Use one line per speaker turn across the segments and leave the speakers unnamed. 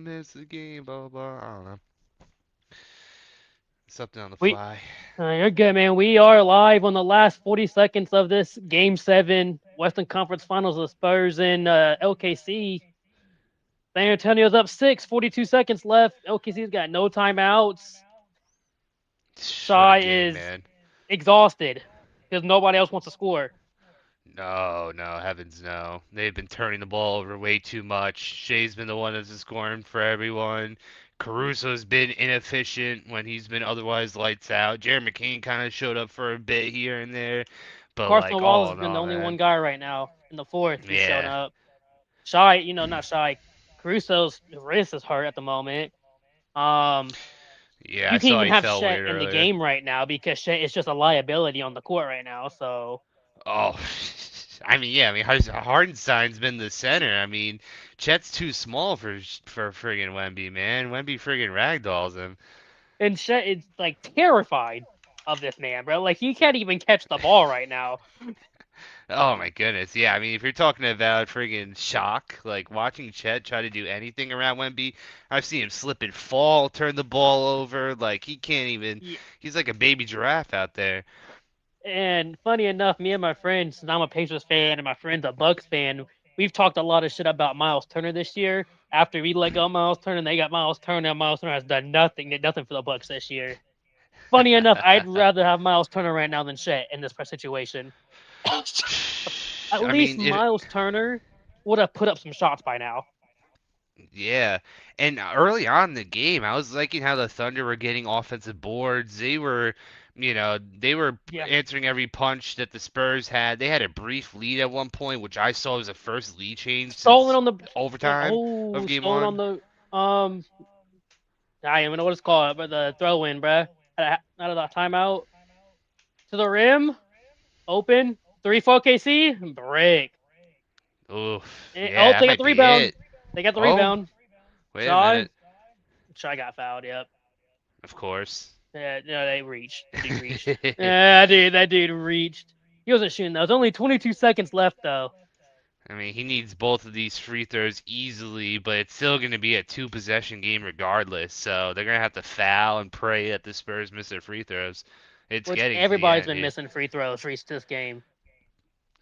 miss the game, blah, blah, blah. I don't know. Something on the
We,
fly.
you're good, man. We are live on the last 40 seconds of this Game 7 Western Conference Finals of the Spurs and LKC. San Antonio's up 6, 42 seconds left. LKC's got no timeouts.
What a
Shy
game,
is
man.
exhausted because nobody else wants to score.
No, no, heavens no. They've been turning the ball over way too much. Shea's been the one that's been scoring for everyone. Caruso's been inefficient when he's been otherwise lights out. Jared McCain kind of showed up for a bit here and there, but
Carson
like
Wallace
all
has
in
been the
all,
only one
man.
guy right now. In the fourth, he's shown
Yeah.
up. Shy, not Shy. Caruso's wrist is hurt at the moment. Um,
Yeah,
you
I
can't
saw
even
he
have
felt
Shet
weird
in the
earlier.
game right now because Shet is just a liability on the court right now. So
Oh, I mean, yeah, I mean, Hardenstein's been the center. I mean, Chet's too small for friggin' Wemby, man. Wemby friggin' ragdolls him.
and Shet is like terrified of this man, bro. Like he can't even catch the ball right now.
Oh my goodness, yeah. I mean, if you're talking about friggin' shock, like watching Chet try to do anything around Wemby, I've seen him slip and fall, turn the ball over. Like he can't even.
Yeah.
He's like a baby giraffe out there.
And funny enough, me and my friends, since I'm a Pacers fan and my friend's a Bucks fan, we've talked a lot of shit about Miles Turner this year. After we let go of Miles Turner, they got Miles Turner, and Miles Turner has done nothing, did nothing for the Bucks this year. Funny enough, I'd rather have Miles Turner right now than Shet in this situation. At
I
least
mean, it.
Miles Turner would have put up some shots by now.
Yeah, and early on in the game, I was liking how the Thunder were getting offensive boards. They were
Yeah.
answering every punch that the Spurs had. They had a brief lead at one point, which I saw was the first lead change
Stolen
since
on the
overtime of game
stolen on
one.
the I don't even know what it's called, but the throw in, bruh. Out of the timeout to the rim, open, 3-4 KC, break.
Oof,
Oh,
yeah, that
they got
might
the
be
rebound.
it.
They got the
Oh,
rebound.
wait a
Shy,
minute.
Shy got fouled. Yep.
Of course.
Yeah, no, they reached. The dude reached. Yeah, that dude reached. He wasn't shooting. There was only 22 seconds left though.
I mean, he needs both of these free throws easily, but it's still going to be a two possession game regardless. So they're going to have to foul and pray that the Spurs miss their free throws. It's
Which
getting to the
everybody's
end
been
here.
missing free throws for this game.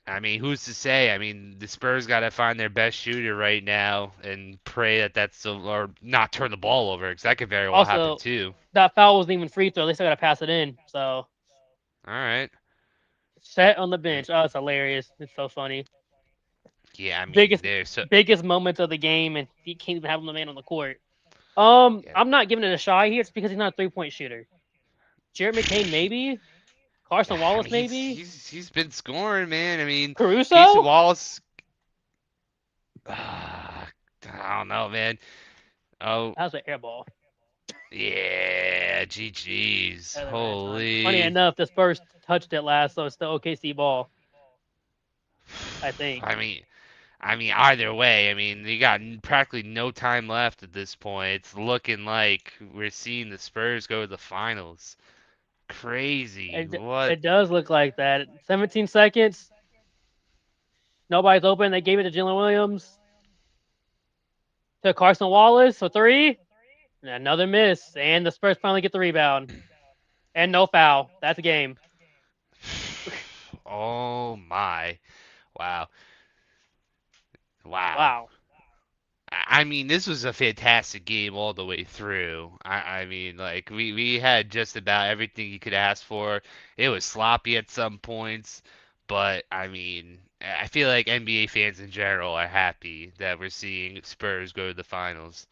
I mean, who's to say? I mean, the Spurs got to find their best shooter right now and pray that or not turn the ball over because that could very well happen
Also,
too.
that foul wasn't even free throw. They still got to pass it in. So
All right.
set on the bench. Oh, it's hilarious. It's so funny.
Yeah, I mean,
Biggest
there's so
biggest moments of the game, and he can't even have the man on the court.
yeah.
I'm not giving it a Shy here. It's because he's not a 3-point shooter. Jared McCain maybe. Carson
I
Wallace
mean, he's
maybe.
he's he's been scoring, man. I mean, Casey
Caruso.
Wallace. I don't know, man. Oh,
That was an air ball.
yeah, GG's.
Funny
Holy.
enough, the Spurs touched it last, so it's the OKC ball. I think.
I mean, either way, I mean, you got practically no time left at this point. It's looking like we're seeing the Spurs go to the finals. Crazy. What?
It does look like that. 17 seconds. Nobody's open. They gave it to Jalen Williams to Carson Wallace for three. And another miss, and the Spurs finally get the rebound. And no foul. That's a game.
Oh my. Wow. Wow.
Wow.
I mean, this was a fantastic game all the way through. I mean, like we had just about everything you could ask for. It was sloppy at some points, but I mean, I feel like NBA fans in general are happy that we're seeing Spurs go to the finals.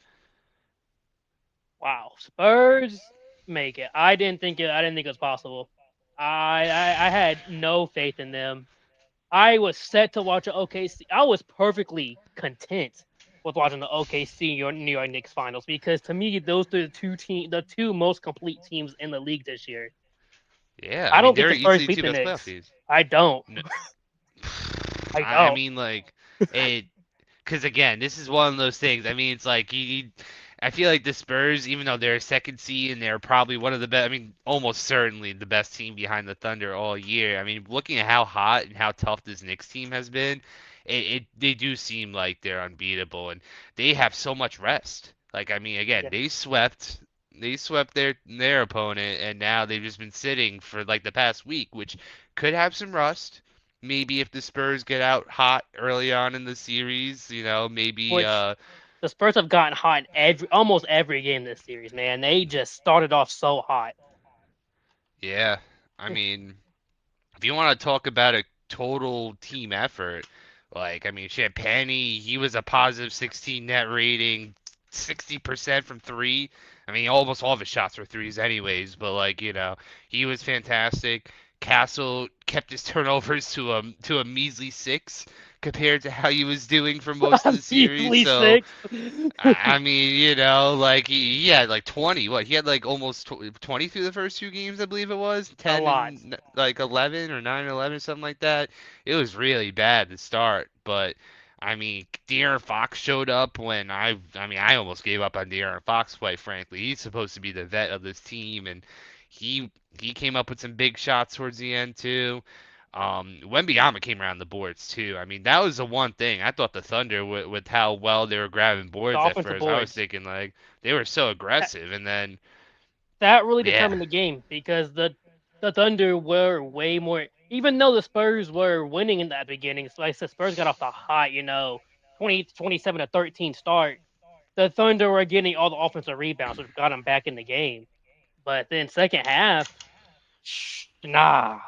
Wow. Spurs make it. I didn't think it was possible. I had no faith in them. I was set to watch an OKC. I was perfectly content with watching the OKC or New York Knicks finals because to me those are the two most complete teams in the league this year.
Yeah, I
I
mean
don't think
they're
the Spurs
easily
beat
two
the
best playoff
Knicks.
teams.
I don't.
No,
I
I
don't.
mean like it because again, this is one of those things. I mean, it's like I feel like the Spurs, even though they're a second seed and they're probably one of the best, I mean, almost certainly the best team behind the Thunder all year. I mean, looking at how hot and how tough this Knicks team has been, they do seem like they're unbeatable and they have so much rest. Like I mean, again,
Yeah.
they swept their opponent, and now they've just been sitting for like the past week, which could have some rust. Maybe if the Spurs get out hot early on in the series, maybe
Which the Spurs have gotten hot in almost every game this series, man. They just started off so hot.
yeah. I mean, if you want to talk about a total team effort, like I mean, Champagny, he was a positive 16 net rating, 60% from three. I mean, almost all of his shots were threes, anyways. But like he was fantastic. Castle kept his turnovers to a measly six compared to how he was doing for most of the series.
Easily
So
six.
I mean, like he had like 20. What? He had like almost 20 through the first two games, I believe it was.
A
10
lot.
and like 11 or 9 and 11, something like that. It was really bad to start, but I mean, De'Aaron Fox showed up when I almost gave up on De'Aaron Fox, quite frankly. He's supposed to be the vet of this team, and he came up with some big shots towards the end too. Wembyama came around the boards too. I mean, that was the one thing. I thought the Thunder, with how well they were grabbing
The
boards at
offensive
first, I was
boards.
thinking like they were so
That,
aggressive, and then
that really
yeah,
determined the game because the Thunder were way more. Even though the Spurs were winning in that beginning, so like I said, Spurs got off the hot, 27 to 13 start. The Thunder were getting all the offensive rebounds, which got them back in the game. But then second half, nah,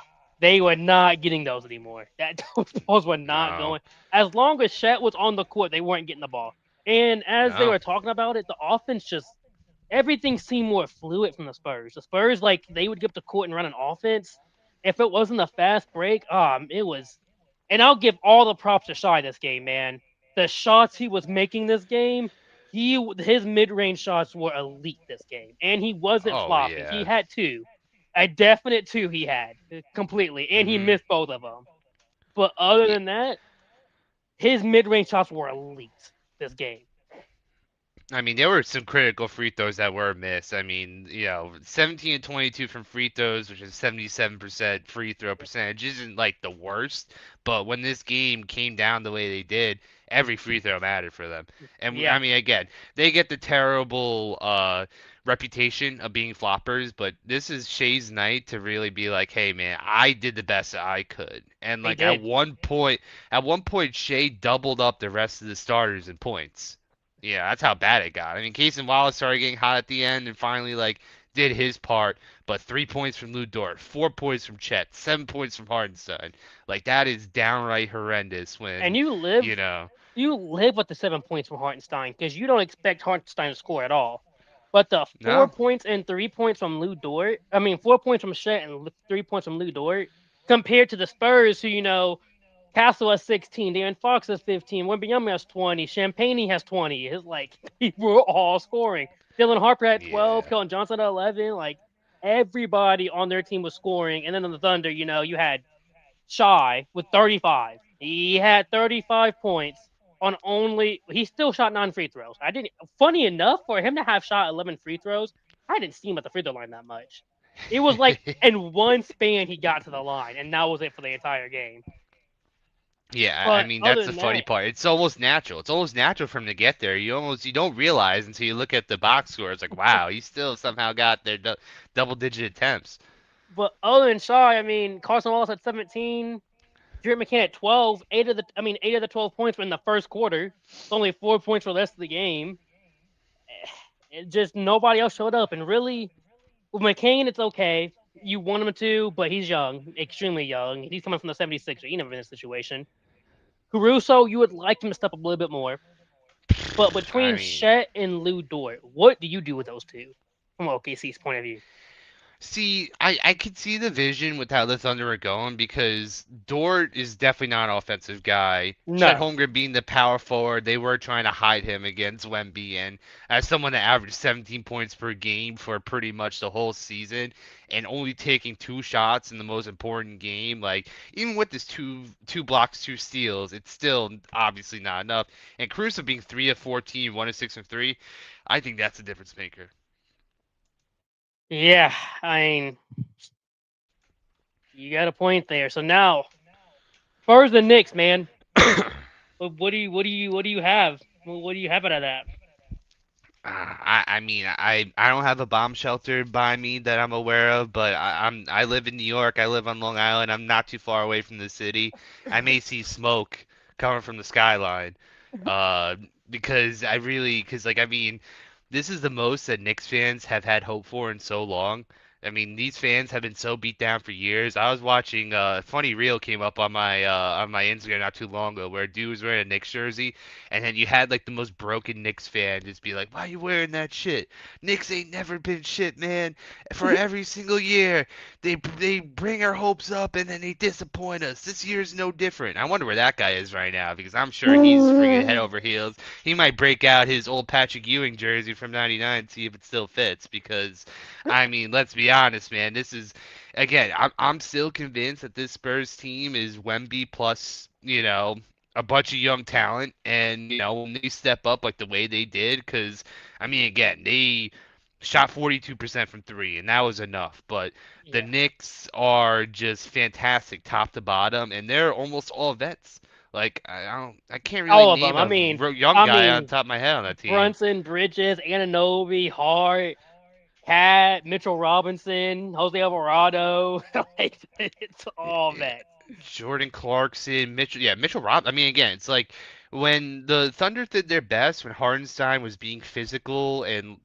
they were not getting those anymore. That those balls were not
no,
going. As long as Shet was on the court, they weren't getting the ball. And as they
no,
were talking about it, the offense just everything seemed more fluid from the Spurs. The Spurs, like they would get up the court and run an offense. If it wasn't a fast break, it was. And I'll give all the props to Shy this game, man. The shots he was making this game, his mid range shots were elite this game, and he wasn't
oh
flopping. He
yeah,
had two, a definite two. He had completely, and he
hmm
missed both of them. But other
yeah.
than that, his mid range shots were elite this game.
I mean, there were some critical free throws that were missed. I mean, 17 and 22 from free throws, which is 77% free throw percentage, isn't like the worst. But when this game came down the way they did, every free throw mattered for them. And I
Yeah,
mean, again, they get the terrible reputation of being floppers, but this is Shea's night to really be like, hey, man, I did the best I could. And
he
like
did.
at one point, Shea doubled up the rest of the starters in points. Yeah, that's how bad it got. I mean, Case and Wallace started getting hot at the end and finally like did his part, but 3 points from Lou Dort, 4 points from Chet, 7 points from Hardenstein. Like that is downright horrendous
And
when,
you
you
live
know,
you live with the 7 points from Hartenstein because you don't expect Hartenstein to score at all. But the four
no.
points and 3 points from Lou Dort, 4 points from Shet and 3 points from Lou Dort, compared to the Spurs, who, Castle has 16, Darren Fox has 15, Wembanyama has 20, Champagne has 20. It's like people were all scoring. Dylan Harper had 12,
Yeah.
Keldon Johnson at 11. Like everybody on their team was scoring. And then on the Thunder, you had Shy with 35. He had 35 points on he still shot 9 free throws. I didn't, funny enough, for him to have shot 11 free throws, I didn't see him at the free throw line that much. It was like in one span he got to the line, and that was it for the entire game.
Yeah, I
But
mean
other
that's the
than
funny
that,
part. It's almost natural. It's almost natural for him to get there. You don't realize until you look at the box score. It's like, wow, he still somehow got their double digit attempts.
but other than Shy, I mean, Carson Wallace at 17, Jared McCann at 12. 8 of the 12 points were in the first quarter. It's only 4 points for the rest of the game. It just nobody else showed up, and really, with McCain, it's okay. You want him to, but he's young, extremely young. He's coming from the 76er. He never been in this situation. Caruso, you would like him to step up a little bit more. But
I
between
mean,
Shet and Lou Dort, what do you do with those two from OKC's point of view?
see, I could see the vision with how the Thunder are going because Dort is definitely not an offensive guy. Chet
No.
Holmgren being the power forward, they were trying to hide him against Wemby, and as someone that averaged 17 points per game for pretty much the whole season, and only taking two shots in the most important game, like even with this two blocks, two steals, it's still obviously not enough. And Caruso being 3 of 14, 1 of 6 from three, I think that's a difference maker.
Yeah, I mean, you got a point there. So now, Spurs and Knicks, man. What do you have? What do you have out of that?
I mean, I don't have a bomb shelter by me that I'm aware of, but I live in New York. I live on Long Island. I'm not too far away from the city. I may see smoke coming from the skyline, uh, because like I mean, this is the most that Knicks fans have had hope for in so long. I mean, these fans have been so beat down for years. I was watching a funny reel came up on my Instagram not too long ago where a dude was wearing a Knicks jersey and then you had like the most broken Knicks fan just be like, "Why you wearing that shit? Knicks ain't never been shit, man. For every single year, they bring our hopes up and then they disappoint us. This year's no different." I wonder where that guy is right now because I'm sure he's freaking head over heels. He might break out his old Patrick Ewing jersey from '99 and see if it still fits because, I mean, let's be honest, man. This is again, I'm still convinced that this Spurs team is Wemby plus, a bunch of young talent, and when they step up like the way they did, because I mean, again, they shot 42% from three, and that was enough. But the
Yeah,
Knicks are just fantastic, top to bottom, and they're almost all vets. Like I can't really
all of them.
name
I
a
mean,
young
I
guy on
mean
top of my head on that team.
Brunson, Bridges, Ananobi, Hart, Cat, Mitchell Robinson, Jose Alvarado. Like it's all vets.
Jordan Clarkson, Mitchell, yeah, Mitchell Rob. I mean, again, it's like when the Thunder did their best, when Hardenstein was being physical and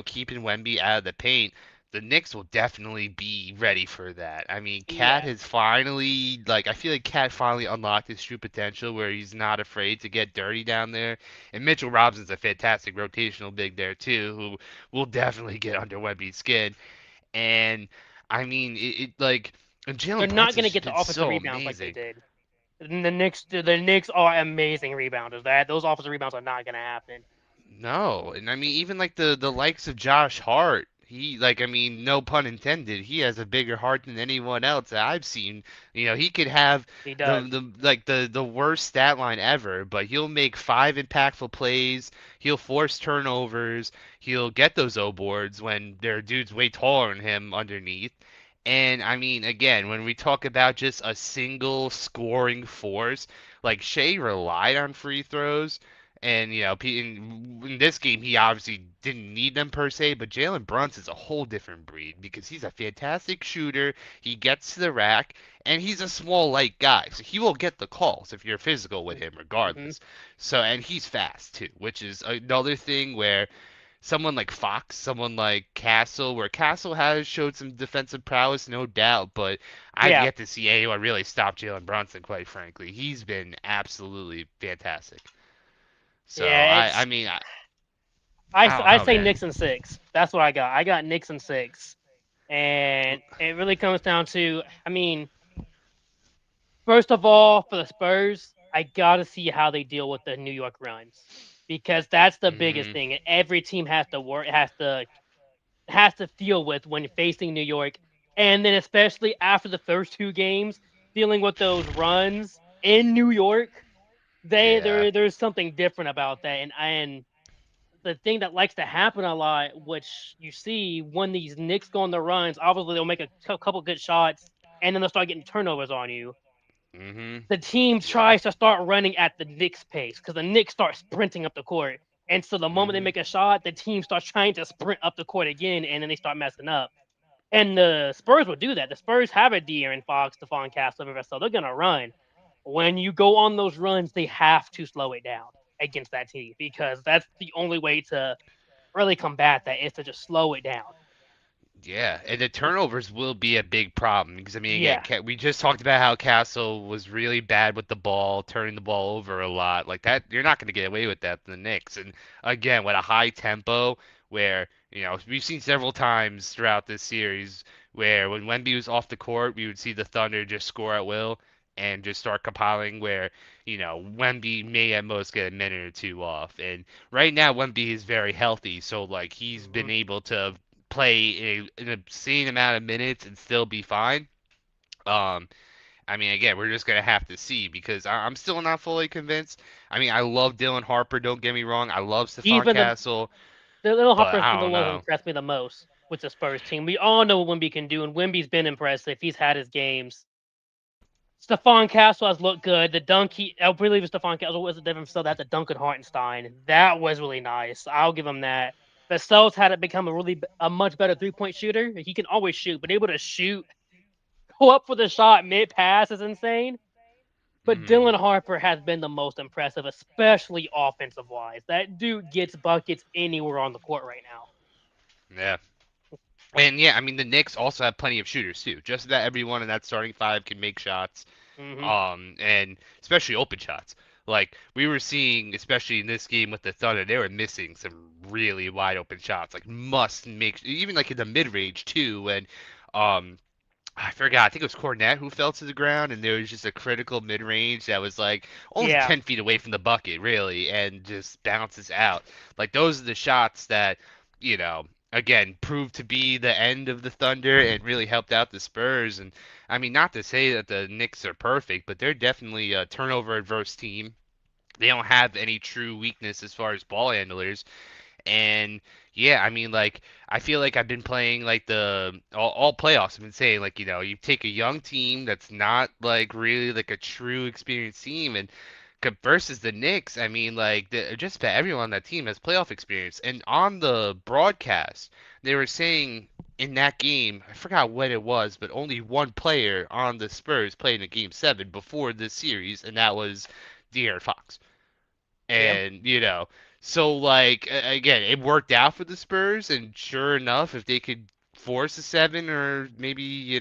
keeping Wemby out of the paint. The Knicks will definitely be ready for that. I mean, Cat
Yeah,
has finally, like, I feel like Cat finally unlocked his true potential where he's not afraid to get dirty down there. And Mitchell Robinson's a fantastic rotational big there, too, who will definitely get under Wemby's skin. And I mean, like, and
they're
Jalen
not
Brunson's
gonna
just
get the
been
offensive
so
rebounds like they
amazing.
did. And the Knicks are amazing rebounders. That those offensive rebounds are not gonna happen.
No, and I mean even like the likes of Josh Hart, he like I mean no pun intended, he has a bigger heart than anyone else that I've seen. He could have
He
the
does.
the like the worst stat line ever, but he'll make five impactful plays, he'll force turnovers, he'll get those O boards when there are dudes way taller than him underneath. And I mean again, when we talk about just a single scoring force, like Shea relied on free throws. And in this game, he obviously didn't need them per se, but Jalen Brunson's a whole different breed because he's a fantastic shooter. He gets to the rack, and he's a small, light guy, so he will get the calls if you're physical with him,
Mm-hmm.
regardless. So, and he's fast too, which is another thing where someone like Fox, someone like Castle, where Castle has showed some defensive prowess, no doubt, but I've
Yeah,
yet to see anyone really stop Jalen Brunson, quite frankly. He's been absolutely fantastic. So
yeah.
I
It's
mean
I
I don't
I
know,
say
man.
Knicks and six. That's what I got. I got Knicks and six, and it really comes down to. I mean, first of all, for the Spurs, I gotta see how they deal with the New York runs because that's the biggest
Mhm.
thing. Every team has to work, has to deal with when facing New York, and then especially after the first two games, dealing with those runs in New York.
Yeah.
There's something different about that, and the thing that likes to happen a lot, which you see when these Knicks go on the runs, obviously they'll make a couple good shots, and then they'll start getting turnovers on you.
Mhm.
The team
Yeah.
tries to start running at the Knicks pace because the Knicks start sprinting up the court. And so the moment they
Mhm.
make a shot, the team starts trying to sprint up the court again, and then they start messing up. And the Spurs will do that. The Spurs have a De'Aaron Fox, Stephon Castle, so they're gonna run. When you go on those runs, they have to slow it down against that team because that's the only way to really combat that is to just slow it down.
Yeah, and the turnovers will be a big problem because I mean, again,
Yeah,
We just talked about how Castle was really bad with the ball, turning the ball over a lot. Like that, you're not going to get away with that in the Knicks. And again, with a high tempo, where we've seen several times throughout this series where when Wemby was off the court, we would see the Thunder just score at will and just start compiling. Where Wemby may at most get a minute or two off, and right now Wemby is very healthy, so like he's been
hmm
able to play an obscene amount of minutes and still be fine. Um, I mean, again, we're just gonna have to see because I'm still not fully convinced. I mean, I love Dylan Harper. Don't get me wrong. I love
he's
Stephon
been
Castle,
the little
but
Hopper's
I
been the
don't
one who
know.
impressed me the most with the Spurs team. We all know what Wimby can do, and Wimby's been impressive. He's had his games. Stephon Castle has looked good. The dunk, I believe Stephon Castle was the difference. So that the dunk at Hartenstein, that was really nice. I'll give him that. Vassell's had to become a much better 3-point shooter. He can always shoot, but able to shoot, go up for the shot mid pass is insane. But
Hmm.
Dylan Harper has been the most impressive, especially offensive wise. That dude gets buckets anywhere on the court right now.
Yeah. And yeah, I mean the Knicks also have plenty of shooters too. Just that everyone in that starting five can make shots,
Hmm.
and especially open shots. Like we were seeing, especially in this game with the Thunder, they were missing some really wide open shots. Like must make, even like in the mid range too. When um I forgot. I think it was Cornette who fell to the ground, and there was just a critical mid range that was like only
Yeah,
10 feet away from the bucket, really, and just bounces out. Like those are the shots that, again, proved to be the end of the Thunder and really helped out the Spurs. And I mean, not to say that the Knicks are perfect, but they're definitely a turnover adverse team. They don't have any true weakness as far as ball handlers. And yeah, I mean, like, I feel like I've been playing like all playoffs. I've been saying, like, you take a young team that's not like really like a true experienced team, and versus the Knicks. I mean, like, just about everyone on that team has playoff experience. And on the broadcast, they were saying in that game, I forgot what it was, but only one player on the Spurs played in a game seven before this series, and that was De'Aaron Fox.
yeah.
And, so like again, it worked out for the Spurs, and sure enough, if they could force a seven or maybe,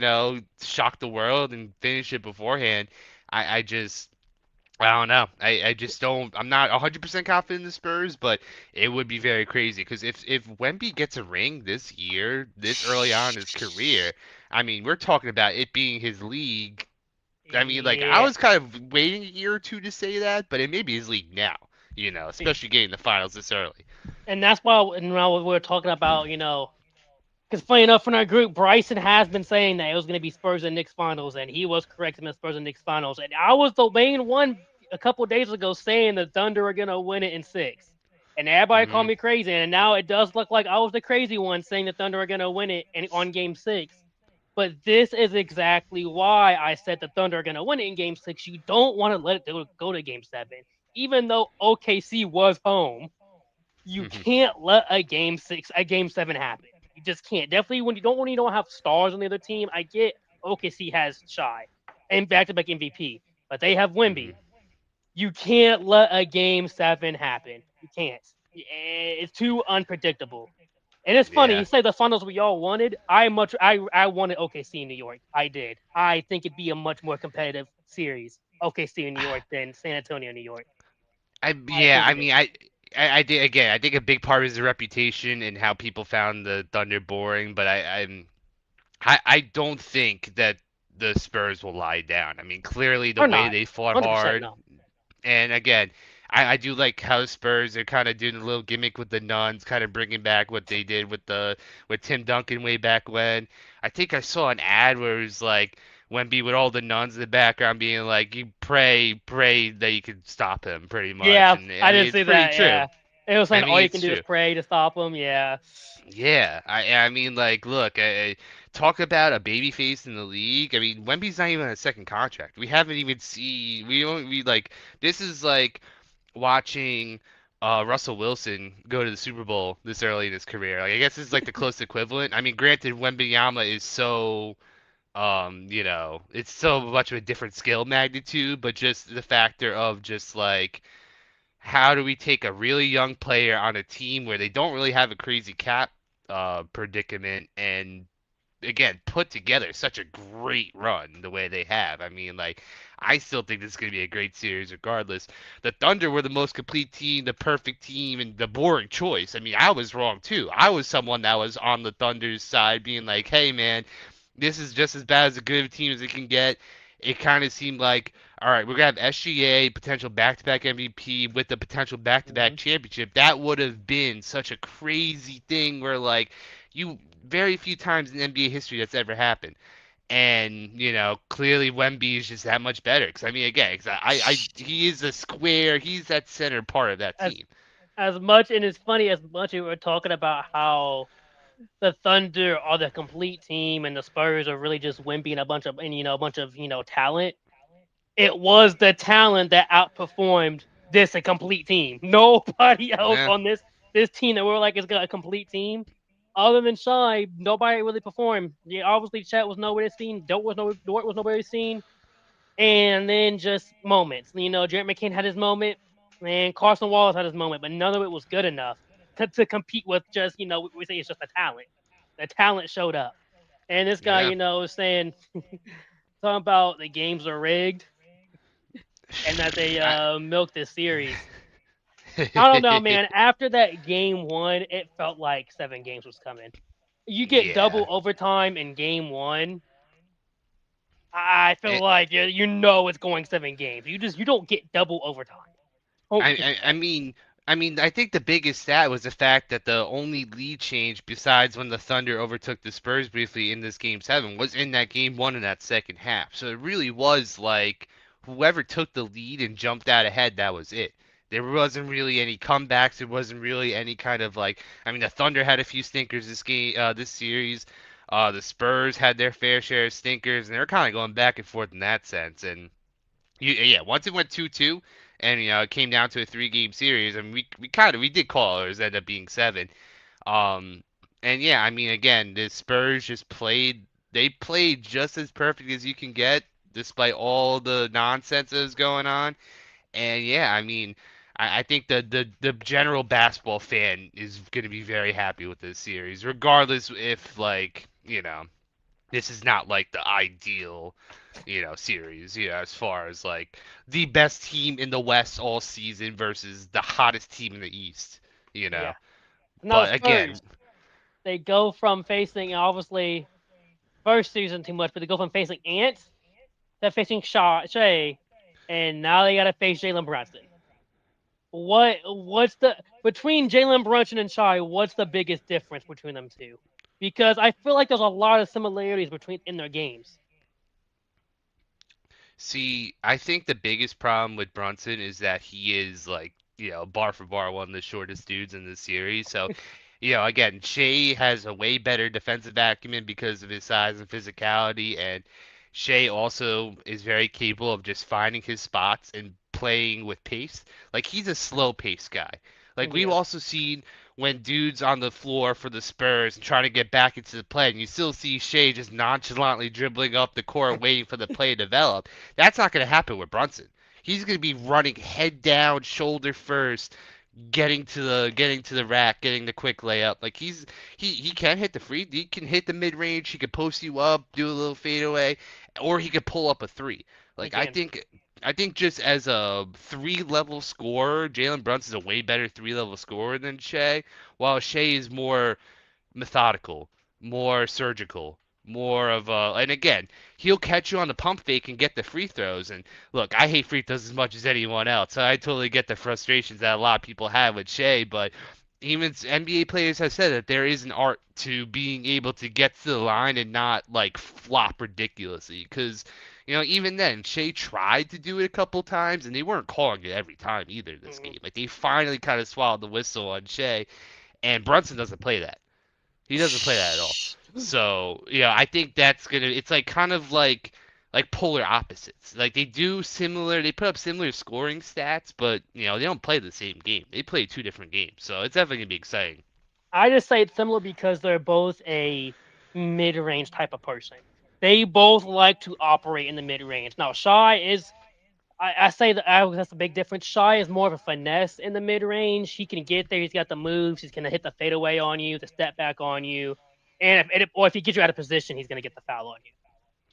shock the world and finish it beforehand, I don't know. I just don't. I'm not 100% confident in the Spurs, but it would be very crazy because if Wemby gets a ring this year, this early on in his career, I mean, we're talking about it being his league. I mean, like, I
Yeah.
was kind of waiting a year or two to say that, but it may be his league now, especially getting the finals this early.
And that's why when we were talking about, because funny enough, in our group, Bryson has been saying that it was going to be Spurs and Knicks finals, and he was correct in the Spurs and Knicks finals. And I was the main one a couple of days ago saying the Thunder are going to win it in six. And everybody called
Hmm.
me crazy. And now it does look like I was the crazy one saying the Thunder are going to win it on game six. But this is exactly why I said the Thunder are going to win it in game six. You don't want to let it go to game seven. Even though OKC was home, you can't let a game seven happen. You just can't. Definitely when you don't have stars on the other team. I get OKC has Shy and back to back MVP, but they have
Hmm.
Wimby. You can't let a game seven happen. You can't. It's too unpredictable. And it's funny,
Yeah.
you say the finals we all wanted. I wanted OKC in New York. I did. I think it'd be a much more competitive series, OKC in New York than San Antonio, New York. I
Yeah.
think
I
it
mean,
is.
I did again. I think a big part is the reputation and how people found the Thunder boring, but I don't think that the Spurs will lie down. I mean, clearly the
Or
way
not.
they fought
100%
hard.
no.
And again, I do like how Spurs are kind of doing a little gimmick with the nuns, kind of bringing back what they did with Tim Duncan way back when. I think I saw an ad where it was like Wemby with all the nuns in the background being like, "You pray that you can stop him," pretty much.
Yeah,
And
I
I mean,
did
it's
see
pretty
that.
true.
Yeah, it was
I
saying all
mean,
you can
it's
do is
true.
pray to stop them. Yeah,
Yeah, I mean, like, look, talk about a baby face in the league. I mean, Wemby's not even on a second contract. We haven't even seen. We don't. We like. This is like watching Russell Wilson go to the Super Bowl this early in his career. Like, I guess this is like the close equivalent. I mean, granted, Wembyama is so it's so much of a different skill magnitude, but just the factor of just like how do we take a really young player on a team where they don't really have a crazy cap predicament and again put together such a great run the way they have. I mean, like, I still think this is going to be a great series regardless. The Thunder were the most complete team, the perfect team, and the boring choice. I mean, I was wrong too. I was someone that was on the Thunder's side, being like, "Hey, man, this is just as bad as a good of a team as it can get." It kind of seemed like, all right, we're gonna have SGA potential back-to-back MVP with the potential back-to-back
hmm
championship. That would have been such a crazy thing where like you very few times in NBA history that's ever happened. And clearly Wemby is just that much better. Because I mean, again, 'cause he is a square. He's that center part of that
as
team.
as much and it's funny as much as we were talking about how the Thunder are the complete team and the Spurs are really just wimpy and a bunch of talent. It was the talent that outperformed this a complete team. Nobody else
Yeah.
on this. this team that we're like is got a complete team. Other than Shy, nobody really performed. Yeah, obviously Chet was nowhere seen. Dort was nobody seen. And then just moments. Jared McCain had his moment, and Carson Wallace had his moment, but none of it was good enough to compete with just we say it's just the talent. The talent showed up, and this guy
Yeah.
is saying talking about the games are rigged and that they
I,
milked this series. I don't know, man. After that game one, it felt like 7 games was coming. You get
yeah.
double overtime in game one. I feel like it's going 7 games. You don't get double overtime. Don't get
I mean, I think the biggest stat was the fact that the only lead change besides when the Thunder overtook the Spurs briefly in this game seven was in that game one in that second half. So it really was like whoever took the lead and jumped out ahead, that was it. There wasn't really any comebacks. There wasn't really any kind of like. I mean, the Thunder had a few stinkers this series. The Spurs had their fair share of stinkers, and they're kind of going back and forth in that sense. And yeah, once it went 2-2 and it came down to a three-game series, and we did call it was ended up being seven. Um and yeah, I mean again, the Spurs just played just as perfect as you can get despite all the nonsense that was going on. And yeah, I mean I think the general basketball fan is going to be very happy with this series, regardless if like, this is not like the ideal, series, as far as like the best team in the West all season versus the hottest team in the East, you know.
yeah. Now the
But again,
Spurs, they go from facing obviously first season too much, but they go from facing Ants to facing Shea, and now they got to face Jalen Brunson. What's the between Jalen Brunson and Shai? What's the biggest difference between them two? Because I feel like there's a lot of similarities between in their games.
see, I think the biggest problem with Brunson is that he is like, bar for bar one of the shortest dudes in the series. So, again, Shea has a way better defensive acumen because of his size and physicality, and Shea also is very capable of just finding his spots and playing with pace. Like he's a slow pace guy. Like we've
Yeah,
also seen when dudes on the floor for the Spurs and trying to get back into the play, and you still see Shea just nonchalantly dribbling up the court, waiting for the play to develop. That's not going to happen with Brunson. He's going to be running head down, shoulder first, getting to the rack, getting the quick layup. Like he can hit the free, he can hit the mid range, he can post you up, do a little fadeaway, or he could pull up a three.
he
Like I
can.
think I think just as a three-level scorer, Jalen Brunson's a way better three-level scorer than Shea, while Shea is more methodical, more surgical, more of a. And again, he'll catch you on the pump fake and get the free throws. And look, I hate free throws as much as anyone else, so I totally get the frustrations that a lot of people have with Shea. But even NBA players have said that there is an art to being able to get to the line and not like flop ridiculously. Because even then, Shea tried to do it a couple times, and they weren't calling it every time either this
Mm-mm.
game. Like they finally kind of swallowed the whistle on Shea, and Brunson doesn't play that. He doesn't play that at all. So, I think that's gonna. It's like kind of like polar opposites. Like they put up similar scoring stats, but they don't play the same game. They play two different games. So it's definitely gonna be exciting.
I just say it's similar because they're both a mid-range type of person. They both like to operate in the mid-range. Now, Shy is I say that that's a big difference. Shy is more of a finesse in the mid range. He can get there. He's got the moves. He's gonna hit the fadeaway on you, the step back on you, and or if he gets you out of position, he's gonna get the foul on you.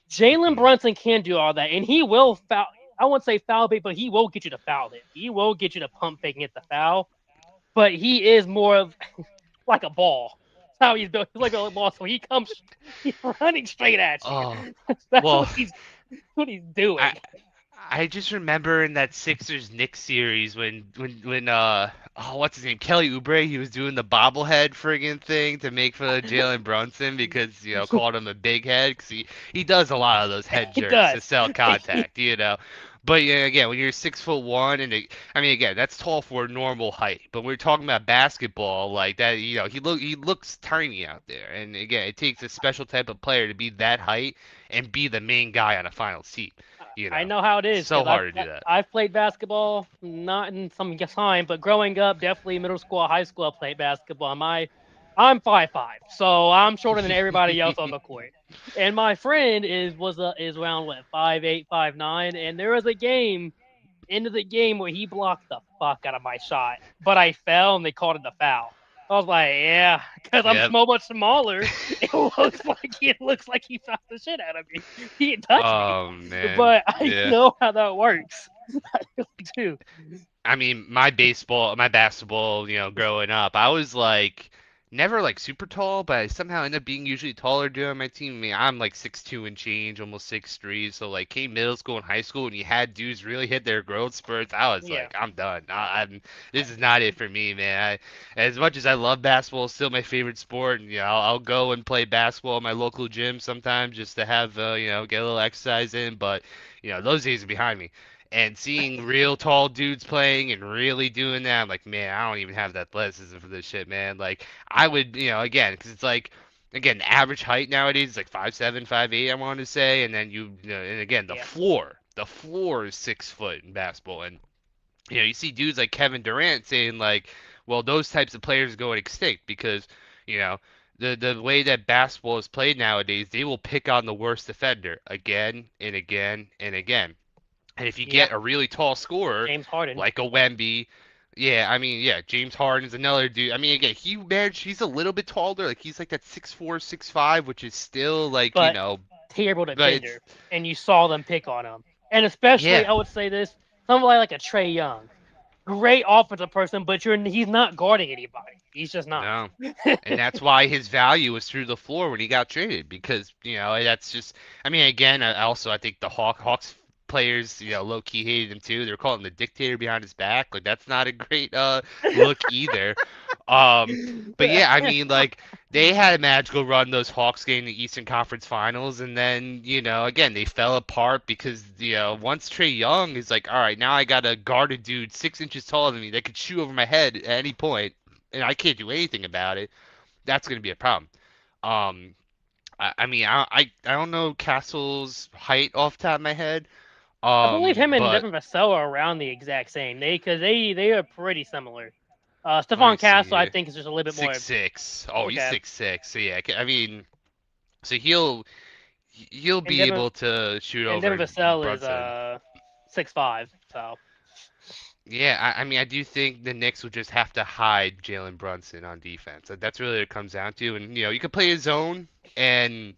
Jalen
Hmm.
Brunson can do all that, and he will foul. I won't say foul bait, but he will get you to foul him. He will get you to pump fake and get the foul. But he is more of like a ball. That's how he's built. He's like a ball, so he's running straight at you.
Oh,
That's
well,
what he's
I
doing.
I just remember in that Sixers Knicks series when what's his name, Kelly Oubre, he was doing the bobblehead friggin' thing to make fun of Jalen Brunson because called him a big head because he does a lot of those head
He
jerks to
does.
sell contact. But yeah, again, when you're 6'1" I mean, again, that's tall for normal height. But when we're talking about basketball, like that, he looks tiny out there. And again, it takes a special type of player to be that height and be the main guy on a final seat. You
I
know,
know how it is
so
because
hard to do that.
I've played basketball, not in some time, but growing up, definitely middle school, high school, I played basketball. I'm 5'5", so I'm shorter than everybody else on the court. And my friend is around what 5'8", 5'9", and there was a game into the game where he blocked the fuck out of my shot, but I fell and they called it a foul. I was like, yeah, because I'm
Yep.
much smaller. It looks like he fouled the shit out of me. He didn't touch me,
Oh man.
but I
Yeah.
know how that works. I really do.
I mean, my basketball, growing up, I was like never like super tall, but I somehow ended up being usually taller during my team. I mean, I'm like 6'2" and change, almost 6'3". So like came middle school and high school, when you had dudes really hit their growth spurts, I was
Yeah,
like, I'm done. This is not it for me, man. As much as I love basketball, it's still my favorite sport, and I'll go and play basketball in my local gym sometimes just to have get a little exercise in. But those days are behind me. And seeing real tall dudes playing and really doing that, I'm like, man, I don't even have the athleticism for this shit, man. Like, I would, again, because it's like, again, average height nowadays is like 5'7", 5'8", I want to say, and then and again,
yeah.
the floor is 6 foot in basketball, and you see dudes like Kevin Durant saying like, well, those types of players are going extinct because, you know, the way that basketball is played nowadays, they will pick on the worst defender again and again and again. And if you
Yeah,
get a really tall scorer
James Harden.
like a Wemby, yeah, I mean, yeah, James Harden's another dude. I mean, again, he's a little bit taller, like he's like that 6'4", 6'5", which is still like,
But terrible
but it's
defender, and you saw them pick on him. And especially,
yeah,
I would say this: somebody like a Trey Young, great offensive person, but he's not guarding anybody. He's just not.
no. And that's why his value was through the floor when he got traded because that's just. I mean, again, I think the Hawks players low key hated him too. They're calling him the dictator behind his back. Like that's not a great look either. Um, but yeah, I mean, like they had a magical run those Hawks getting the Eastern Conference Finals, and then again they fell apart because once Trey Young is like, all right, now I got to guard a dude 6 inches taller than me that could shoot over my head at any point, and I can't do anything about it. That's going to be a problem. Um, I mean, I don't know Castle's height off the top of my head.
I believe him and
But
Devin Vassell are around the exact same. They are pretty similar.
let me
Stephon
see
Castle, I
here.
think, is just a little bit more
6'6". Oh, he's
okay.
6'6". So yeah, I mean, so he'll
And
be
Devin
able to shoot
and Devin
over
Vassell is
Brunson.
6'5". So
Yeah, I mean, I do think the Knicks would just have to hide Jalen Brunson on defense. That's really what it comes down to. And you can play his zone, and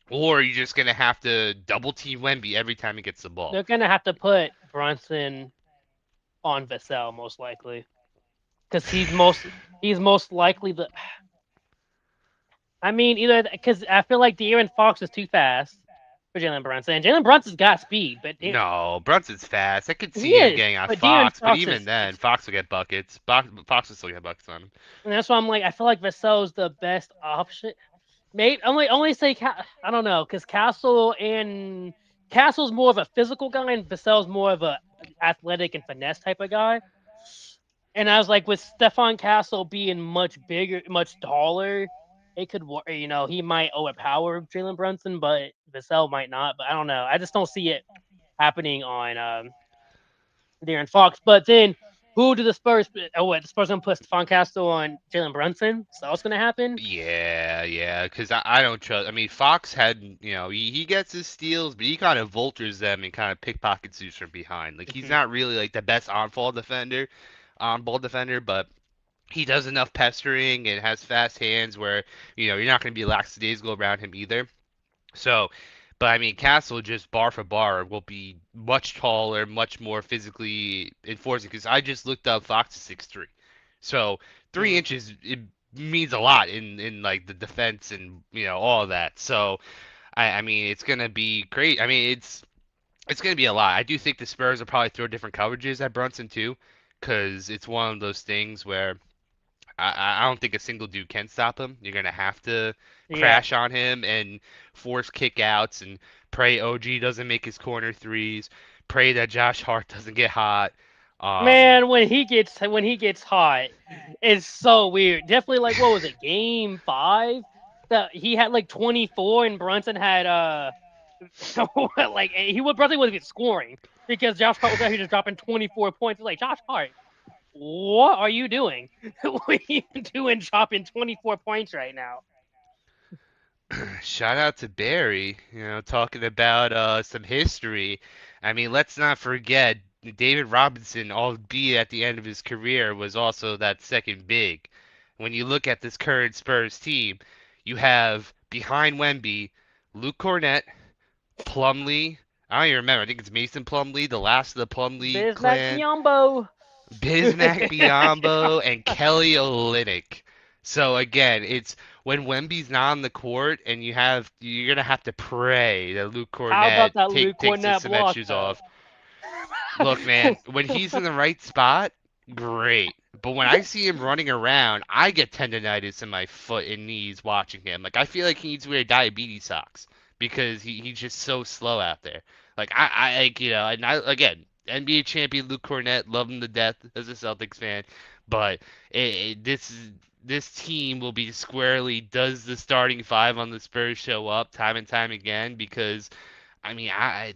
or you're just gonna have to double team Wemby every time he gets the ball.
they're gonna have to put Brunson on Vassell most likely because he's most likely the. I mean, either because I feel like De'Aaron Fox is too fast for Jalen Brunson. And Jalen Brunson's got speed, but
No, Brunson's fast. I could
he
see him
is.
getting on
But De'Aaron
Fox, but
Fox
even
is,
then, Fox will get buckets. Fox will still get buckets on him.
and that's why I'm like, I feel like Vassell's the best option. Maybe only say I don't know because Castle's more of a physical guy, and Vassell's more of a athletic and finesse type of guy. And I was like, with Stephon Castle being much bigger, much taller, it could work. He might overpower Jalen Brunson, but Vassell might not. But I don't know. I just don't see it happening on De'Aaron Fox. But then, who do the Spurs? Oh, what the Spurs gonna put Stephon Castle on Jalen Brunson? So what's gonna happen?
Yeah, yeah, because I don't trust. I mean, Fox had, he gets his steals, but he kind of vultures them and kind of pickpockets dudes from behind. Like he's
Mhm.
not really like the best on-ball defender, but he does enough pestering and has fast hands where you're not going to be lackadaisical around him either. So, but I mean, Castle just bar for bar will be much taller, much more physically enforcing. Because I just looked up Fox is 6'3", so 3 inches it means a lot in like the defense and all of that. So I mean, it's gonna be great. I mean, it's gonna be a lot. I do think the Spurs will probably throw different coverages at Brunson too, because it's one of those things where I don't think a single dude can stop him. You're gonna have to
Yeah,
crash on him and force kickouts and pray OG doesn't make his corner threes. Pray that Josh Hart doesn't get hot. Um,
man, when he gets hot, it's so weird. Definitely, like, what was it, Game 5? That he had like 24, and Brunson had Like he would probably wasn't even scoring because Josh Hart was out here just dropping 24 points. It's like Josh Hart, what are you doing? What are you doing dropping 24 points right now?
Shout out to Barry, talking about some history. I mean, let's not forget David Robinson, albeit at the end of his career, was also that second big. When you look at this current Spurs team, you have behind Wemby, Luke Cornett, Plumlee. I don't even remember. I think it's Mason Plumlee, the last of the Plumlee
Bismack
clan.
Biombo.
Bismack Biyombo and Kelly Olynyk. So again, it's when Wemby's not on the court and you're gonna have to pray that Luke
How
Cornett
about that Luke
takes his
Cornett
cement
block
shoes
though?
off. Look, man, when he's in the right spot, great. But when I see him running around, I get tendonitis in my foot and knees watching him. Like I feel like he needs to wear diabetes socks because he's just so slow out there. Like I like and I again NBA champion Luke Cornett, love him to death as a Celtics fan, but this team will be squarely does the starting five on the Spurs show up time and time again because I mean,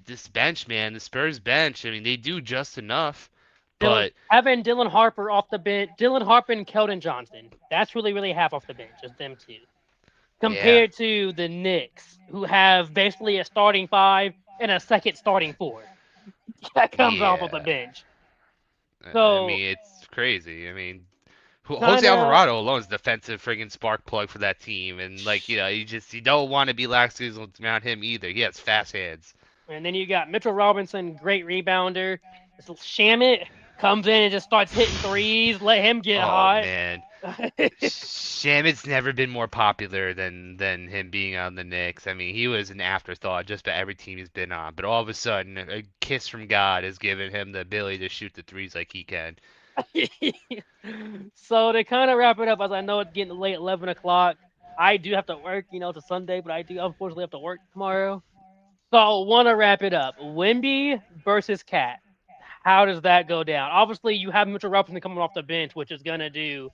this bench, man, the Spurs bench. I mean, they do just enough, but
Having Dylan Harper off the bench, Dylan Harper and Keldon Johnson. That's really half off the bench, just them two.
yeah,
Compared to the Knicks, who have basically a starting five and a second starting four. That comes off of the
yeah.
bench.
I
So
mean, it's crazy. I mean, Jose
kind of,
Alvarado alone is defensive friggin' spark plug for that team, and like you don't want to be lackadaisical around him either. He has fast hands.
and then you got Mitchell Robinson, great rebounder. This Shamit comes in and just starts hitting threes. Let him get
Oh
hot.
man, Shamit's never been more popular than him being on the Knicks. I mean, he was an afterthought just about every team he's been on. But all of a sudden, a kiss from God has given him the ability to shoot the threes like he can.
So to kind of wrap it up, as I know it's getting late, 11 o'clock. I do have to work. It's a Sunday, but I do unfortunately have to work tomorrow. So want to wrap it up. Wimby versus Cat. How does that go down? Obviously, you have Mitchell Robinson coming off the bench, which is gonna do.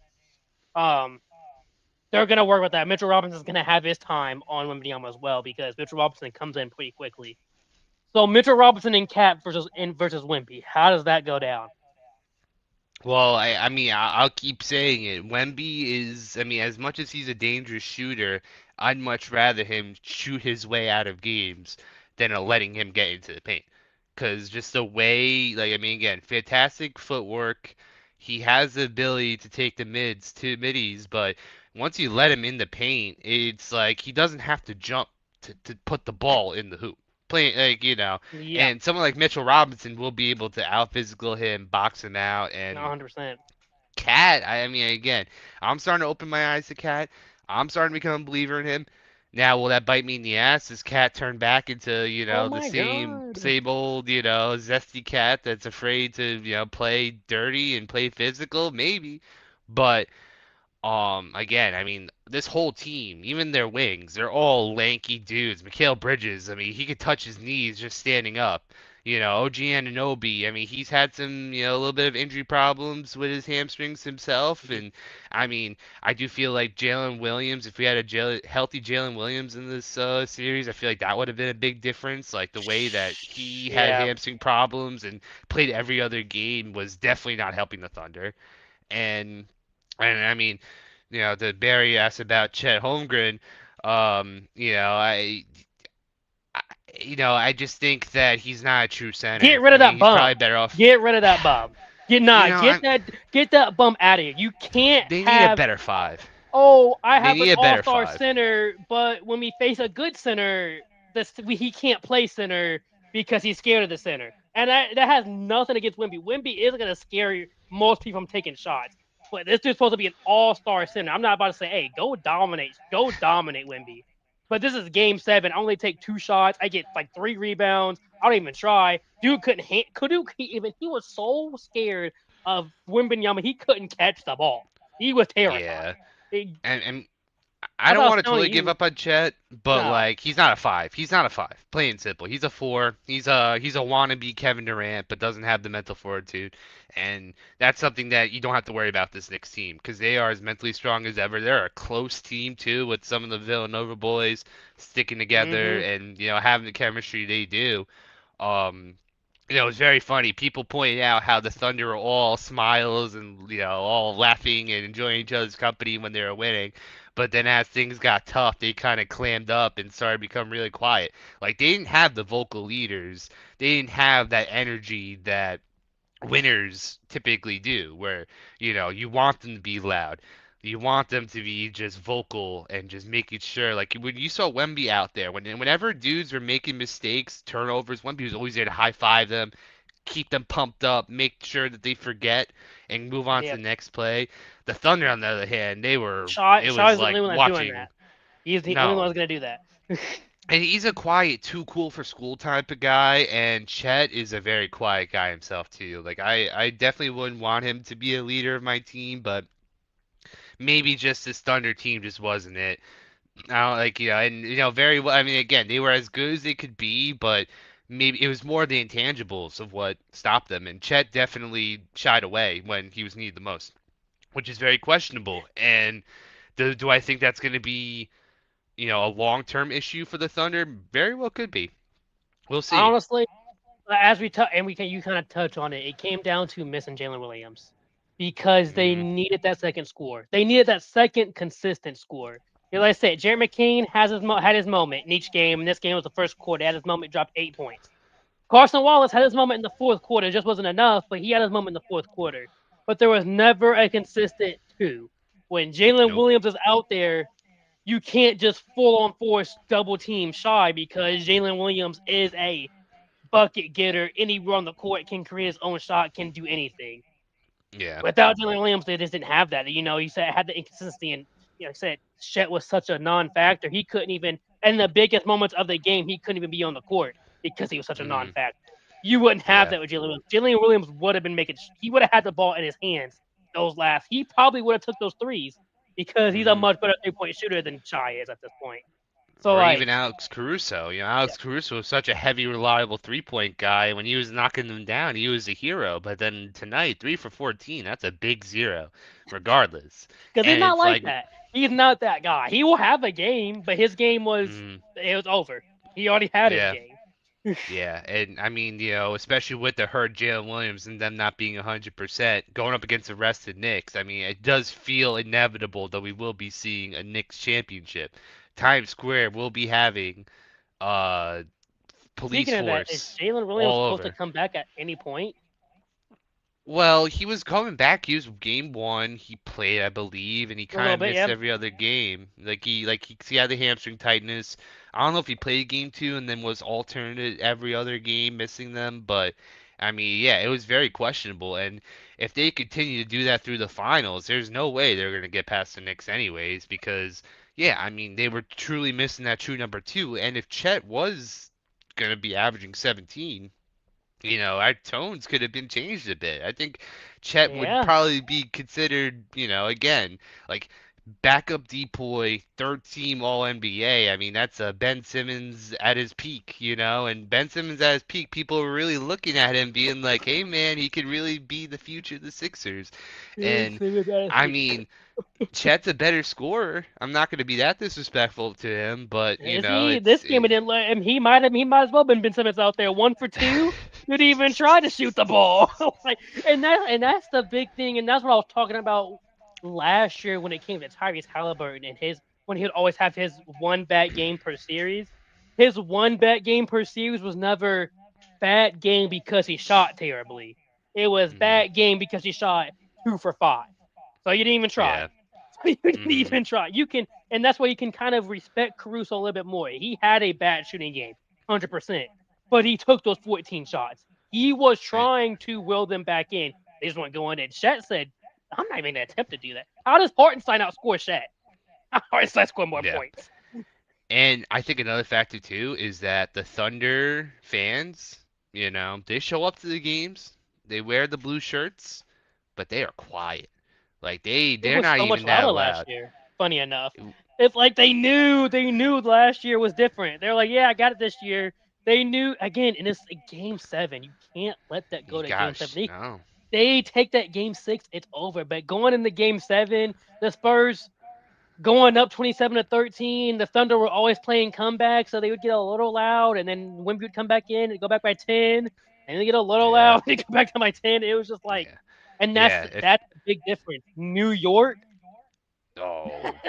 Um, they're gonna work with that. Mitchell Robinson's gonna have his time on Wembyama as well because Mitchell Robinson comes in pretty quickly. So Mitchell Robinson and Cat versus Wimby. How does that go down?
Well, I mean, I'll keep saying it. Wemby is, I mean, as much as he's a dangerous shooter, I'd much rather him shoot his way out of games than letting him get into the paint. Because just the way, like, I mean, again, fantastic footwork. He has the ability to take the mids to middies, but once you let him in the paint, it's like he doesn't have to jump to put the ball in the hoop. Playing,
Yeah,
and someone like Mitchell Robinson will be able to out physical him, box him out, and
100%.
Cat. I mean, again, I'm starting to open my eyes to Cat. I'm starting to become a believer in him. Now, will that bite me in the ass? Does Cat turn back into,
Oh
the
my god.
same old, zesty cat that's afraid to, play dirty and play physical? Maybe. But again, I mean, this whole team, even their wings, they're all lanky dudes. Mikal Bridges, I mean, he could touch his knees just standing up. OG Anunoby, I mean, he's had some, a little bit of injury problems with his hamstrings himself. And I mean, I do feel like Jalen Williams, if we had a healthy Jalen Williams in this series, I feel like that would have been a big difference. Like the way that he had
Yeah.
hamstring problems and played every other game was definitely not helping the Thunder. And I mean, the Barry asked about Chet Holmgren. Um, you know, I, I, I just think that he's not a true center.
Get rid
I
of
mean,
that
he's probably
bum.
better off.
Get rid of that bum. Get
You
not
know,
get
I'm.
that bum out of here. You can't
They need a
have
better five.
I
They
have an
need a better
all-star
five.
center, but when we face a good center, he can't play center because he's scared of the center. And that has nothing against Wimby. Wimby is going to scare most people from taking shots. But this dude's supposed to be an all-star center. I'm not about to say, hey, go dominate Wimby. But this is game 7. I only take 2 shots. I get like 3 rebounds. I don't even try. Dude he was so scared of Wimbenyama, he couldn't catch the ball. He was terrified.
Yeah,
It,
and I
As
don't
I was
want to
telling
totally give
you,
up on Chet, but
no.
like he's not a five. He's not a five. Plain and simple. He's a four. He's a wannabe Kevin Durant, but doesn't have the mental fortitude, and that's something that you don't have to worry about this Knicks team because they are as mentally strong as ever. They're a close team too, with some of the Villanova boys sticking together
Hmm.
and having the chemistry they do. Um, it was very funny. People pointed out how the Thunder were all smiles and all laughing and enjoying each other's company when they were winning. But then as things got tough, they kind of clammed up and started to become really quiet. Like they didn't have the vocal leaders. They didn't have that energy that winners typically do, where you want them to be loud. You want them to be just vocal and just making sure, like when you saw Wemby out there, whenever dudes were making mistakes, turnovers, Wemby was always there to high five them, keep them pumped up, make sure that they forget and move on to
Yeah.
the next play. The Thunder, on the other hand,
Shot
it
Shot
was
is the
like
only one that's doing
watching.
that. He's the only one
No,
that's gonna do that.
and he's a quiet, too cool for school type of guy, and Chet is a very quiet guy himself too. Like I definitely wouldn't want him to be a leader of my team, but maybe just this Thunder team just wasn't it. I don't like and very well. I mean, again, they were as good as they could be, but maybe it was more the intangibles of what stopped them, and Chet definitely shied away when he was needed the most, which is very questionable. And do I think that's going to be a long-term issue for the Thunder? Very well could be. We'll see.
Honestly, as we and we can you kind of touch on it. It came down to missing Jalen Williams because they
Mm,
needed that second score. They needed that second consistent score. Like I said, Jerry McCain had his moment in each game. And this game was the first quarter. He had his moment, dropped 8 points. Carson Wallace had his moment in the fourth quarter. It just wasn't enough, but he had his moment in the fourth quarter. But there was never a consistent two. When Jalen
nope.
Williams is out there, you can't just full on force double team Shy because Jalen Williams is a bucket getter. Anywhere on the court can create his own shot, can do anything.
Yeah.
Without Jalen Williams, they just didn't have that. He said had the inconsistency, and he said Chet was such a non-factor. He couldn't even, in the biggest moments of the game, he couldn't even be on the court because he was such a
Mm,
non-factor. You wouldn't have
yeah.
that with Jalen Williams. Jalen Williams would have been making. He would have had the ball in his hands those last. He probably would have took those threes because he's a
Mm.
much better 3-point shooter than Shy is at this point. So
Or
like,
even Alex Caruso.
yeah,
Alex Caruso was such a heavy, reliable three-point guy. When he was knocking them down, he was a hero. But then tonight, 3 for 14, that's a big zero, regardless.
because he's
And
not
it's
like
like,
that. He's not that guy. He will have a game, but his game was
mm,
it was over. He already had his
yeah,
game.
yeah. And I mean, especially with the hurt Jalen Williams and them not being 100%, going up against the rest of the Knicks, I mean, it does feel inevitable that we will be seeing a Knicks championship. Times Square will be having uh police
Speaking of that, is
force
Jalen Williams
all
supposed to
over.
come back at any point?
Well, he was coming back. He was game one. He played, I believe, and he
A
kind
little
of
bit,
missed
yeah.
every other game. He had the hamstring tightness. I don't know if he played game two and then was alternate every other game, missing them. But I mean, yeah, it was very questionable. And if they continue to do that through the finals, there's no way they're gonna get past the Knicks anyways. Because yeah, I mean, they were truly missing that true number two. And if Chet was gonna be averaging 17, our tones could have been changed a bit. I think Chet would
Yeah.
probably be considered, again, like backup depoy, third team All NBA. I mean, that's Ben Simmons at his peak, and Ben Simmons at his peak, people were really looking at him being like, hey man, he could really be the future of the Sixers. And I mean, Chet's a better scorer. I'm not going to be that disrespectful to him, but
Is he?
it's
This game it didn't let him. He might as well been Ben Simmons out there 1 for 2. Didn't even try to shoot the ball. Like, and that's the big thing, and that's what I was talking about last year when it came to Tyrese Halliburton and his when he'd always have his one bad game per series. His one bad game per series was never bad game because he shot terribly. It was
hmm
bad game because he shot 2 for 5. So you didn't even try.
yeah.
So you didn't
hmm
even try. You can, and that's why you can kind of respect Caruso a little bit more. He had a bad shooting game, 100%, but he took those 14 shots. He was trying to will them back in. They just weren't going in. Shet said, "I'm not even gonna attempt to do that." How does Hartenstein outscore Shet? Hartenstein score more
Yeah.
points.
And I think another factor too is that the Thunder fans, they show up to the games, they wear the blue shirts, but they are quiet. Like
It
they're
was
not
so much
even that
louder last
loud.
year. Funny enough. It's like they knew last year was different. They're like, yeah, I got it this year. They knew again, and it's a game seven. You can't let that go to game seven.
Gosh,
They
no.
they take that game six, it's over. But going into game seven, the Spurs going up 27-13. The Thunder were always playing comebacks, so they would get a little loud, and then Wimby would come back in and go back by 10, and they get a little
Yeah,
loud and go back to my 10. It was just like,
yeah,
and that's
yeah. If
that's the big difference. New York,
Oh,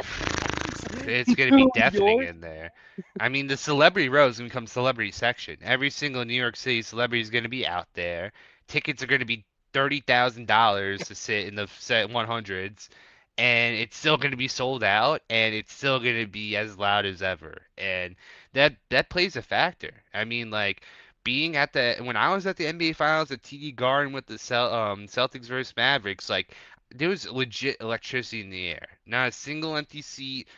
it's gonna be
New
deafening
York,
in there. I mean, the celebrity row is gonna become celebrity section. Every single New York City celebrity is gonna be out there. Tickets are gonna be $30,000 to sit in the set 100s, and it's still gonna be sold out, and it's still gonna be as loud as ever. And that plays a factor. I mean, like being at the when I was at the NBA Finals at TD Garden with the Celtics versus Mavericks, like there was legit electricity in the air. Not a single empty seat,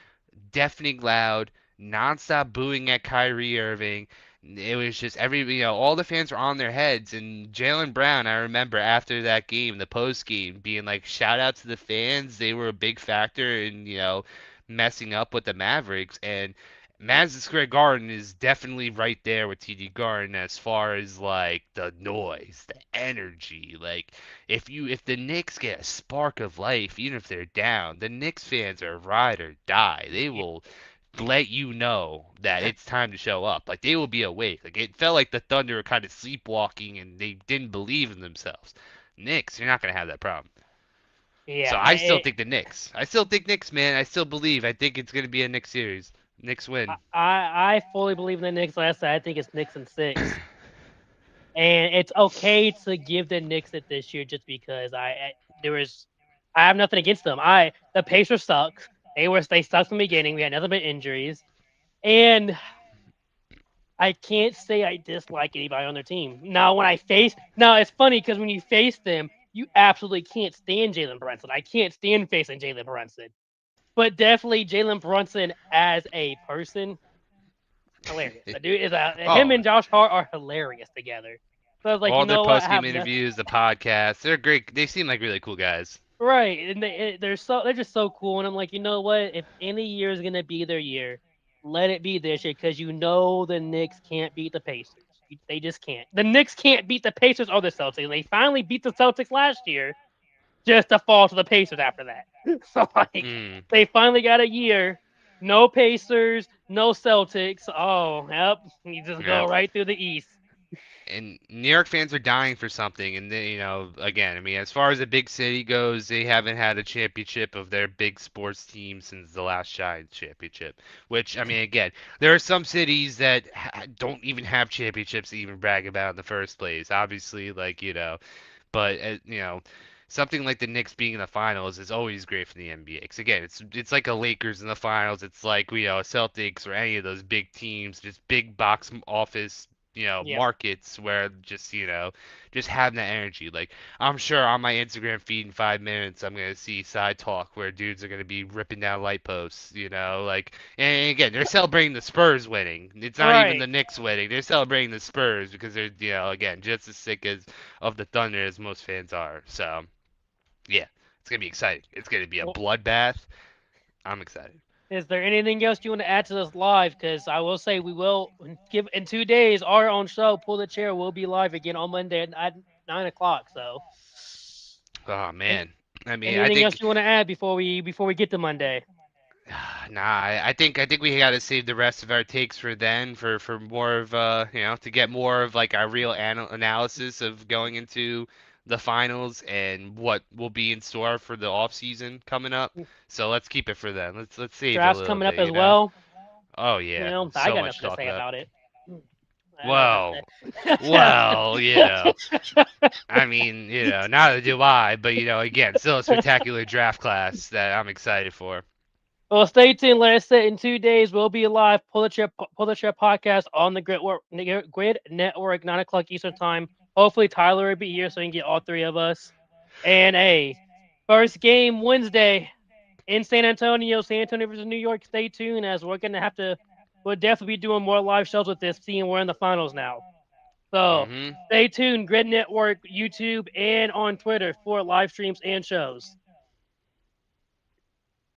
deafening loud, nonstop booing at Kyrie Irving. It was just all the fans were on their heads. And Jalen Brown, I remember after that game, the post game, being like, shout out to the fans. They were a big factor in, messing up with the Mavericks. And Madison Square Garden is definitely right there with TD Garden as far as like the noise, the energy. Like if the Knicks get a spark of life, even if they're down, the Knicks fans are ride or die. They
yeah,
will let you know that it's time to show up. Like they will be awake. Like it felt like the Thunder were kind of sleepwalking and they didn't believe in themselves. Knicks, you're not gonna have that problem. So
yeah.
I still think the Knicks. I still think Knicks, man. I still believe. I think it's gonna be a Knicks series. Knicks win.
I fully believe in the Knicks. Last I think it's Knicks and six, and it's okay to give the Knicks it this year just because there was I have nothing against them. The Pacers suck. They sucked from the beginning. We had nothing but injuries, and I can't say I dislike anybody on their team. Now it's funny because when you face them, you absolutely can't stand Jalen Brunson. I can't stand facing Jalen Brunson, but definitely Jalen Brunson as a person, hilarious. The dude is him
Oh,
and Josh Hart are hilarious together. So I was like, you
all their
know what? I
post game
have nothing.
interviews, the podcast, they're great. They seem like really cool guys.
Right, and they're just so cool, and I'm like, you know what? If any year is gonna be their year, let it be this year because you know the Knicks can't beat the Pacers. They just can't. The Knicks can't beat the Pacers or the Celtics. They finally beat the Celtics last year, just to fall to the Pacers after that. So like,
Mm,
they finally got a year. No Pacers, no Celtics. Oh, yep. You just go
yeah.
right through the East.
And New York fans are dying for something. And they, again, I mean, as far as a big city goes, they haven't had a championship of their big sports team since the last Giants championship. Which, I mean, again, there are some cities that don't even have championships to even brag about in the first place. Obviously, like but something like the Knicks being in the finals is always great for the NBA. Because again, it's like a Lakers in the finals. It's like Celtics or any of those big teams, just big box office
Yep.
markets where just having that energy. Like I'm sure on my Instagram feed in 5 minutes, I'm gonna see side talk where dudes are gonna be ripping down light posts. Like and again, they're celebrating the Spurs winning. It's not even
Right.
the Knicks winning. They're celebrating the Spurs because they're again just as sick as of the Thunder as most fans are. So yeah, it's gonna be exciting. It's gonna be a
Well,
bloodbath. I'm excited.
is there anything else you want to add to this live? Because I will say we will give in 2 days our own show. Pull the chair will be live again on Monday at 9 o'clock. So,
Oh
an-
man. I mean, I
anything else
think
you want to add before we get to Monday?
nah. I think we got to save the rest of our takes for then, for more of to get more of like our real analysis of going into the finals and what will be in store for the off season coming up. So let's keep it for then. Let's save it a
Draft's
little
coming up
bit.
as well.
Oh
You
yeah,
know, I
so
got
much to
nothing to
talk
say
about.
about it. I got
Well,
nothing.
well, I mean, neither do I, but again, still a spectacular draft class that I'm excited for.
Well, stay tuned. Like I said, in 2 days we'll be live. Pull the chair podcast on the Grid Network, 9 o'clock Eastern time. Hopefully Tyler will be here so he can get all three of us. And a first game Wednesday in San Antonio versus New York. Stay tuned as we're gonna have to. We'll definitely be doing more live shows with this, seeing we're in the finals now. So
Hmm.
stay tuned. Grid Network, YouTube, and on Twitter for live streams and shows.